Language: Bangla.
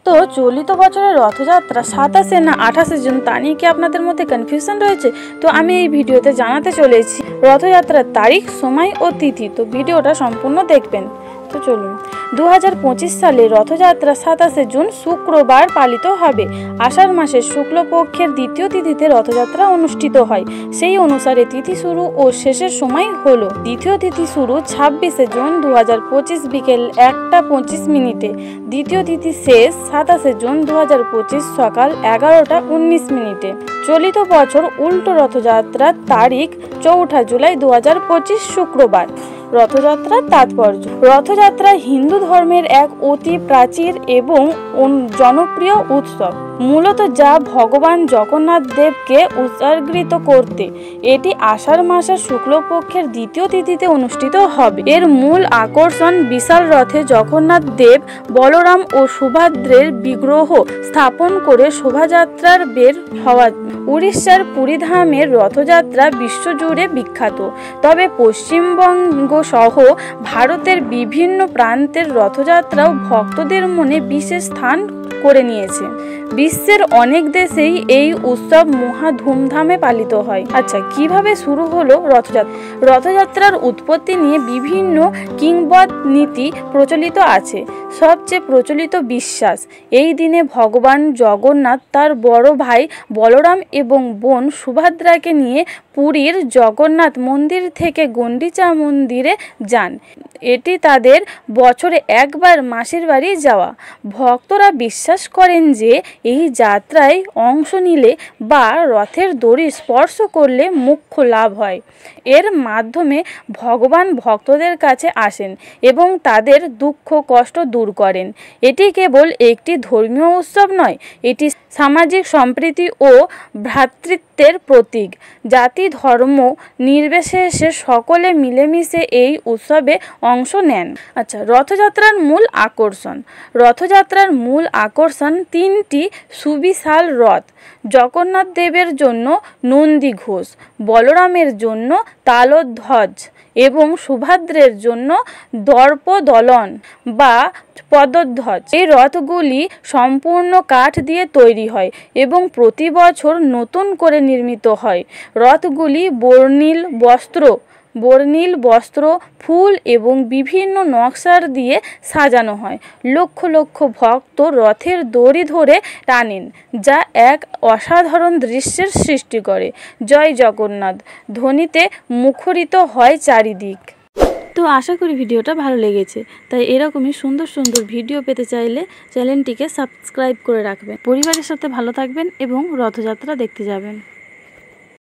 তো চলিত বছরের রথযাত্রা 27 না 28 জুন তা নিয়ে কি আপনাদের মধ্যে কনফিউশন রয়েছে? তো আমি এই ভিডিওতে জানাতে চলেছি রথযাত্রার তারিখ, সময় ও তিথি। তো ভিডিওটা সম্পূর্ণ দেখবেন। তো চলুন, 2025 সালে রথযাত্রা 27 জুন শুক্রবার পালিত হবে। আষাঢ় মাসের শুক্লপক্ষের দ্বিতীয় তিথিতে রথযাত্রা অনুষ্ঠিত হয়। সেই অনুসারে তিথি শুরু ও শেষের সময় হলো: দ্বিতীয় তিথি শুরু 26 জুন 2025 বিকেল 1টা 25 মিনিটে। দ্বিতীয় তিথি শেষ 27 জুন 2025 সকাল 11টা 19 মিনিটে। চলিত বছর উল্টো রথযাত্রার তারিখ 4 জুলাই 2025 শুক্রবার। রথযাত্রার তাৎপর্য: রথযাত্রা হিন্দু ধর্মের এক অতি প্রাচীন এবং জনপ্রিয় উৎসব, মূলত যা ভগবান জগন্নাথ দেবকে উৎসর্গিত করতে। এটি আষাঢ় মাসের শুক্লপক্ষের দ্বিতীয় তিথিতে অনুষ্ঠিত হবে। এর মূল আকর্ষণ বিশাল রথে জগন্নাথ দেব, বলরাম ও সুভদ্রের বিগ্রহ স্থাপন করে শোভাযাত্রার বের হওয়া। উড়িষ্যার পুরীধামের রথযাত্রা বিশ্বজুড়ে বিখ্যাত, তবে পশ্চিমবঙ্গ সহ ভারতের বিভিন্ন প্রান্তের রথযাত্রাও ভক্তদের মনে বিশেষ স্থান করে নিয়েছে। বিশ্বের অনেক দেশেই এই উৎসব মহা ধুমধামে পালিত হয়। আচ্ছা, কিভাবে শুরু হলো রথযাত্রা? রথযাত্রার উৎপত্তি নিয়ে বিভিন্ন কিংবদন্তি প্রচলিত আছে। সবচেয়ে প্রচলিত বিশ্বাস, এই দিনে ভগবান জগন্নাথ তার বড় ভাই বলরাম এবং বোন সুভদ্রাকে নিয়ে পুরীর জগন্নাথ মন্দির থেকে গুন্ডিচা মন্দিরে যান। এটি তাদের বছরে একবার মাসির বাড়ি যাওয়া। ভক্তরা বিশ্বাস করেন যে এই যাত্রায় অংশ নিলে বা রথের দড়ি স্পর্শ করলে মোক্ষ লাভ হয়। এর মাধ্যমে ভগবান ভক্তদের কাছে আসেন এবং তাদের দুঃখ কষ্ট দূর করেন। এটি কেবল একটি ধর্মীয় উৎসব নয়, এটি সামাজিক সম্প্রীতি ও ভ্রাতৃত্বের প্রতীক। জাতি ধর্ম নির্বিশেষে সকলে মিলেমিশে এই উৎসবে অংশ নেন। আচ্ছা, রথযাত্রার মূল আকর্ষণ। রথযাত্রার মূল আকর্ষণ তিনটি সুবিশাল রথ: জগন্নাথ দেবের জন্য নন্দী ঘোষ, বলরামের জন্য তালধ্বজ এবং সুভদ্রের জন্য দর্পদলন বা পদধ্বজ। এই রথগুলি সম্পূর্ণ কাঠ দিয়ে তৈরি হয় এবং প্রতি বছর নতুন করে নির্মিত হয়। রথগুলি বর্ণিল বস্ত্র, ফুল এবং বিভিন্ন নকশার দিয়ে সাজানো হয়। লক্ষ লক্ষ ভক্ত রথের দড়ি ধরে টানেন, যা এক অসাধারণ দৃশ্যের সৃষ্টি করে। জয় জগন্নাথ ধ্বনিতে মুখরিত হয় চারিদিক। তো আশা করি ভিডিওটা ভালো লেগেছে। তাই এরকমই সুন্দর সুন্দর ভিডিও পেতে চাইলে চ্যানেলটিকে সাবস্ক্রাইব করে রাখবেন। পরিবারের সাথে ভালো থাকবেন এবং রথযাত্রা দেখতে যাবেন।